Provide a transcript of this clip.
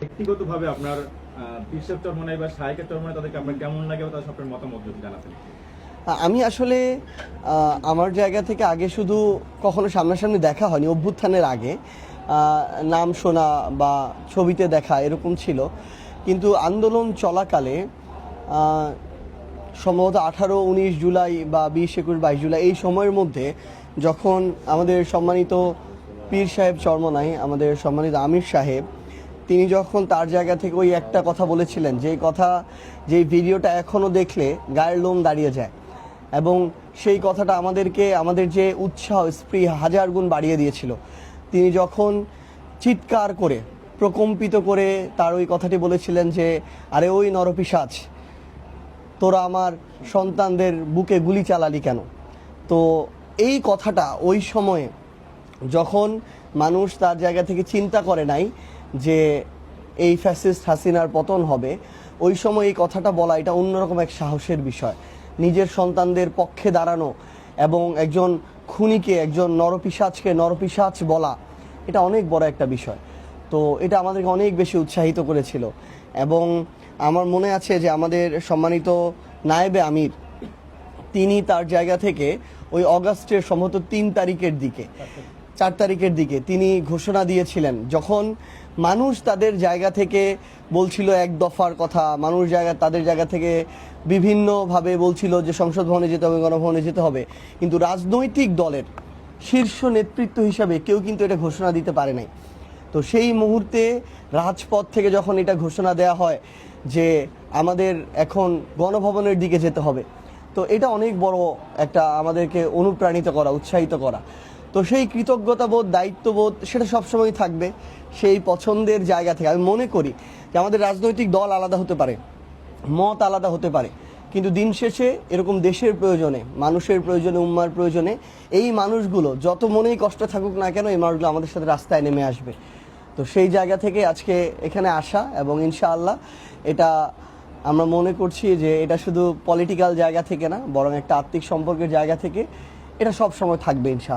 ব্যক্তিগতভাবে আপনার বিশ্বের চরমনাই বা শায়কের চরমনাই তাদেরকে আপনার কেমন লাগে বা তাদের আপনার মতামত যদি জানাতেন। আমি আসলে আমার জায়গা থেকে আগে শুধু কখনো সামনাসামনি দেখা হয়নি, অভ্যুত্থানের আগে নাম শোনা বা ছবিতে দেখা এরকম ছিল। কিন্তু আন্দোলন চলাকালে সম্ভবত 18-19 জুলাই বা 20-21-22 জুলাই এই সময়ের মধ্যে যখন আমাদের সম্মানিত পীর সাহেব চরমনাই, আমাদের সম্মানিত আমির সাহেব, তিনি যখন তার জায়গা থেকে ওই একটা কথা বলেছিলেন, যেই কথা, যেই ভিডিওটা এখনও দেখলে গায়ের লোম দাঁড়িয়ে যায়, এবং সেই কথাটা আমাদেরকে আমাদের যে উৎসাহ স্পৃহা হাজার গুণ বাড়িয়ে দিয়েছিল। তিনি যখন চিৎকার করে প্রকম্পিত করে তার ওই কথাটি বলেছিলেন যে, আরে ওই নরপিশাচ, তোরা আমার সন্তানদের বুকে গুলি চালালি কেন? তো এই কথাটা ওই সময়ে যখন মানুষ তার জায়গা থেকে চিন্তা করে নাই যে এই ফ্যাসিস্ট হাসিনার পতন হবে, ওই সময় এই কথাটা বলা এটা অন্যরকম এক সাহসের বিষয়। নিজের সন্তানদের পক্ষে দাঁড়ানো এবং একজন খুনিকে, একজন নরপিশাচকে নরপিশাচ বলা, এটা অনেক বড় একটা বিষয়। তো এটা আমাদেরকে অনেক বেশি উৎসাহিত করেছিল। এবং আমার মনে আছে যে আমাদের সম্মানিত নায়েবে আমির, তিনি তার জায়গা থেকে ওই অগাস্টের সম্ভবত 4 তারিখের দিকে তিনি ঘোষণা দিয়েছিলেন, যখন মানুষ তাদের জায়গা থেকে বলছিল এক দফার কথা, মানুষ তাদের জায়গা থেকে বিভিন্নভাবে বলছিল যে সংসদ ভবনে যেতে হবে, গণভবনে যেতে হবে, কিন্তু রাজনৈতিক দলের শীর্ষ নেতৃত্ব হিসাবে কেউ কিন্তু এটা ঘোষণা দিতে পারে নাই। তো সেই মুহূর্তে রাজপথ থেকে যখন এটা ঘোষণা দেয়া হয় যে আমাদের এখন গণভবনের দিকে যেতে হবে, তো এটা অনেক বড় একটা আমাদেরকে অনুপ্রাণিত করা, উৎসাহিত করা। তো সেই কৃতজ্ঞতাবোধ, দায়িত্ববোধ সেটা সবসময় থাকবে। সেই পছন্দের জায়গা থেকে আমি মনে করি যে আমাদের রাজনৈতিক দল আলাদা হতে পারে, মত আলাদা হতে পারে, কিন্তু দিন শেষে এরকম দেশের প্রয়োজনে, মানুষের প্রয়োজনে, উম্মার প্রয়োজনে এই মানুষগুলো যত মনেই কষ্ট থাকুক না কেন, এই মানুষগুলো আমাদের সাথে রাস্তায় নেমে আসবে। তো সেই জায়গা থেকে আজকে এখানে আসা, এবং ইনশাআল্লাহ এটা আমরা মনে করছি যে এটা শুধু পলিটিক্যাল জায়গা থেকে না, বরং একটা আত্মিক সম্পর্কের জায়গা থেকে এটা সব সময় থাকবে ইনশাআল্লাহ।